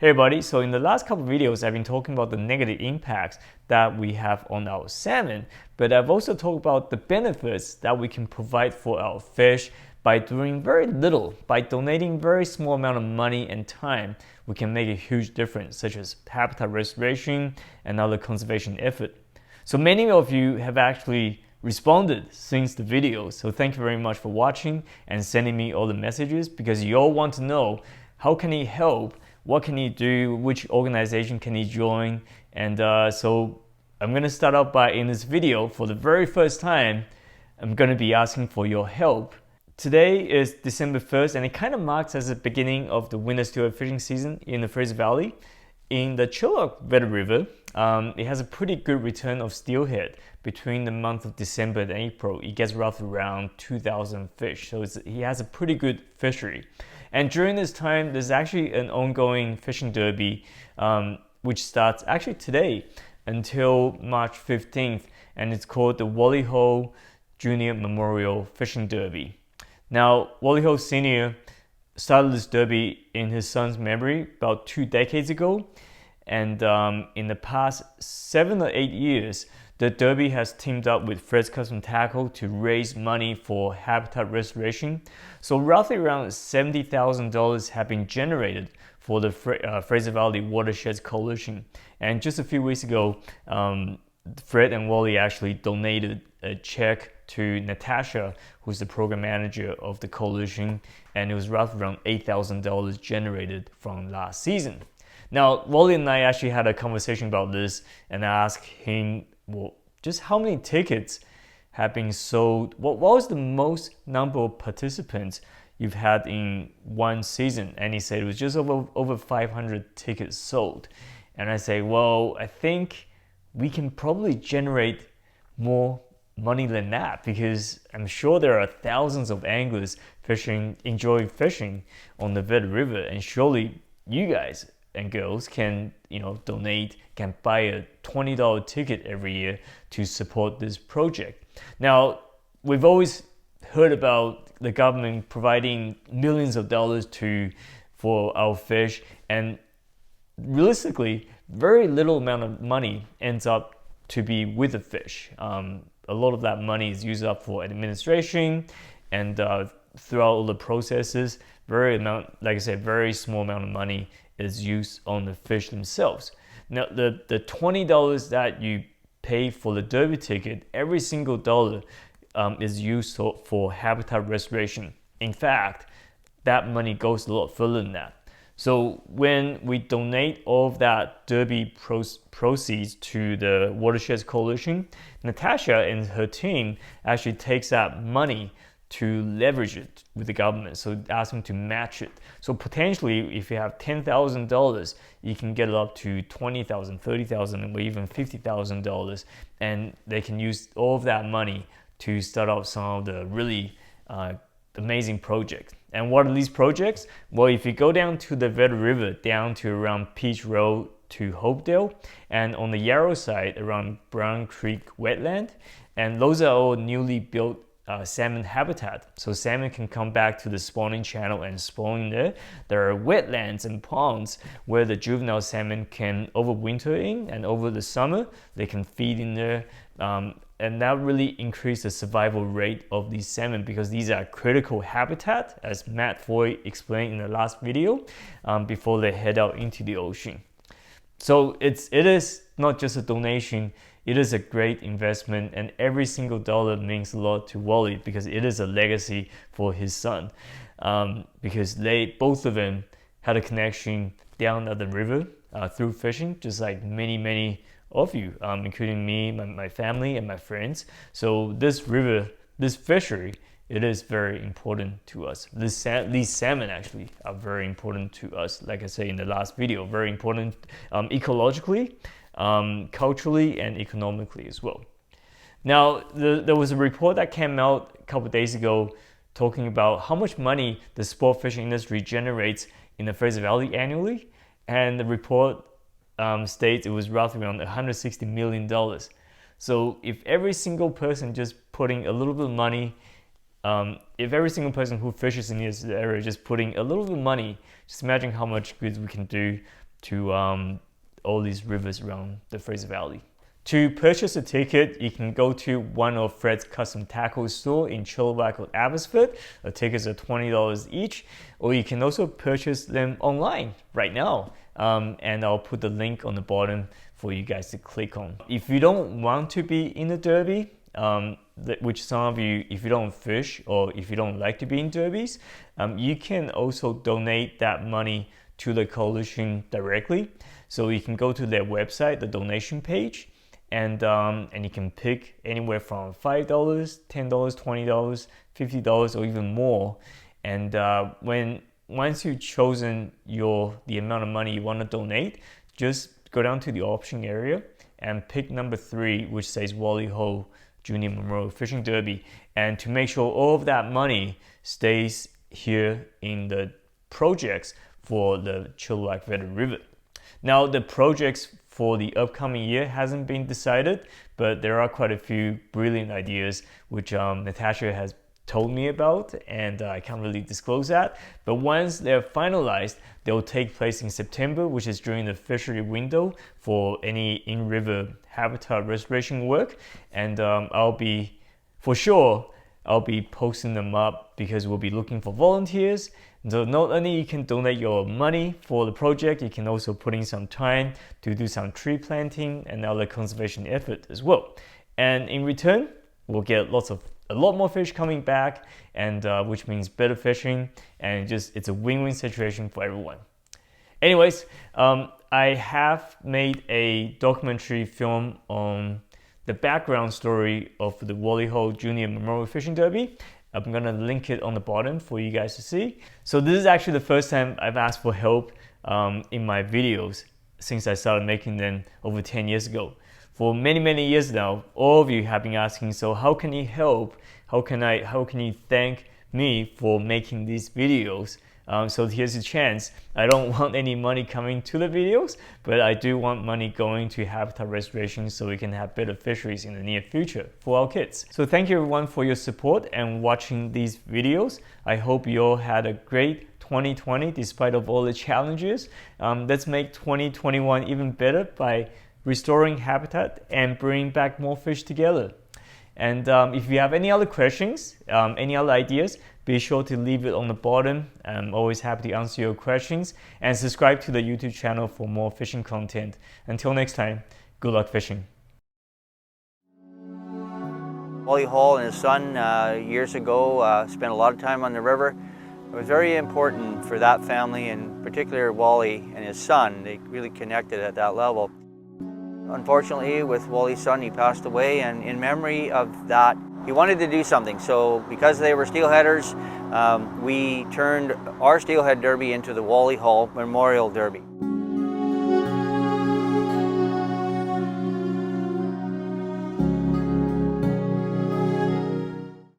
Hey everybody, so in the last couple of videos I've been talking about the negative impacts that we have on our salmon, but I've also talked about the benefits that we can provide for our fish by doing very little, by donating very small amount of money and time. We can make a huge difference, such as habitat restoration and other conservation effort. So many of you have actually responded since the video, so thank you very much for watching and sending me all the messages, because you all want to know how can he help, what can he do, which organization can he join. And so I'm going to start out by, in this video, for the very first time, I'm going to be asking for your help. Today is December 1st, and it kind of marks as the beginning of the winter steelhead fishing season in the Fraser Valley. In the Chilliwack River, it has a pretty good return of steelhead between the month of December and April. It gets roughly around 2,000 fish, so he has a pretty good fishery. And during this time, there's actually an ongoing fishing derby, which starts actually today until March 15th, and it's called the Wally Junior Memorial Fishing Derby. Now, Wally Sr. started this derby in his son's memory about 2 decades ago, and in the past 7 or 8 years, the derby has teamed up with Fred's Custom Tackle to raise money for habitat restoration. So roughly around $70,000 have been generated for the Fraser Valley Watersheds Coalition. And just a few weeks ago, Fred and Wally actually donated a check to Natasha, who's the program manager of the coalition, and it was roughly around $8,000 generated from last season. Now, Wally and I actually had a conversation about this, and I asked him, well, just how many tickets have been sold? What was the most number of participants you've had in one season? And he said it was just over 500 tickets sold. And I say, well, I think we can probably generate more money than that, because I'm sure there are thousands of anglers enjoy fishing on the Vet River, and surely you guys and girls can, donate, can buy a $20 ticket every year to support this project. Now, we've always heard about the government providing millions of dollars for our fish, and realistically, very little amount of money ends up to be with the fish. A lot of that money is used up for administration, and throughout all the processes, very small amount of money is used on the fish themselves. Now, the $20 that you pay for the derby ticket, every single dollar is used for habitat restoration. In fact, that money goes a lot further than that. So when we donate all of that derby proceeds to the Watersheds Coalition, Natasha and her team actually takes that money to leverage it with the government, so ask them to match it. So potentially, if you have $10,000, you can get it up to $20,000, $30,000, or even $50,000, and they can use all of that money to start out some of the really amazing projects. And what are these projects? Well, if you go down to the Vet River, down to around Peach Road to Hopedale, and on the Yarrow side around Brown Creek Wetland, and those are all newly built salmon habitat, so salmon can come back to the spawning channel and spawn there. There are wetlands and ponds where the juvenile salmon can overwinter in, and over the summer they can feed in there, and that really increases the survival rate of these salmon, because these are critical habitat, as Matt Foy explained in the last video, before they head out into the ocean. So it is not just a donation, it is a great investment, and every single dollar means a lot to Wally, because it is a legacy for his son, because both of them had a connection down at the river through fishing, just like many of you, including me, my family, and my friends. So this river, this fishery, it is very important to us. These salmon actually are very important to us. Like I say in the last video, very important ecologically, culturally, and economically as well. Now, there was a report that came out a couple of days ago talking about how much money the sport fishing industry generates in the Fraser Valley annually, and the report states it was roughly around $160 million. So if every single person just putting a little bit of money, if every single person who fishes in this area just putting a little bit of money, just imagine how much good we can do to all these rivers around the Fraser Valley. To purchase a ticket, you can go to one of Fred's custom tackle store in Chilliwack or Abbotsford. The tickets are $20 each, or you can also purchase them online right now. And I'll put the link on the bottom for you guys to click on. If you don't want to be in the derby, which some of you, if you don't fish or if you don't like to be in derbies, you can also donate that money to the coalition directly. So you can go to their website, the donation page, and you can pick anywhere from $5, $10, $20, $50, or even more. And once you've chosen the amount of money you want to donate, just go down to the option area and pick number 3, which says Wally Hsu Junior Memorial Fishing Derby. And to make sure all of that money stays here in the projects for the Chilliwack Veteran River. Now, the projects for the upcoming year hasn't been decided, but there are quite a few brilliant ideas which Natasha has told me about, and I can't really disclose that. But once they're finalized, they'll take place in September, which is during the fishery window for any in-river habitat restoration work. And I'll be posting them up because we'll be looking for volunteers. So not only you can donate your money for the project, you can also put in some time to do some tree planting and other conservation effort as well. And in return, we'll get a lot more fish coming back, and which means better fishing, and it's a win-win situation for everyone. Anyways, I have made a documentary film on the background story of the Wally Hsu Junior Memorial Fishing Derby. I'm gonna link it on the bottom for you guys to see. So this is actually the first time I've asked for help in my videos since I started making them over 10 years ago. For many years now, all of you have been asking, so how can you help? How can you thank me for making these videos? So here's a chance. I don't want any money coming to the videos, but I do want money going to habitat restoration so we can have better fisheries in the near future for our kids. So thank you everyone for your support and watching these videos. I hope you all had a great 2020 despite of all the challenges. Let's make 2021 even better by restoring habitat and bringing back more fish together. And if you have any other questions, any other ideas, be sure to leave it on the bottom. I'm always happy to answer your questions, and subscribe to the YouTube channel for more fishing content. Until next time, good luck fishing. Wally Hsu and his son years ago spent a lot of time on the river. It was very important for that family, in particular Wally and his son. They really connected at that level. Unfortunately, with Wally's son, he passed away, and in memory of that, he wanted to do something. So because they were steelheaders, we turned our steelhead derby into the Wally Hsu Memorial Derby.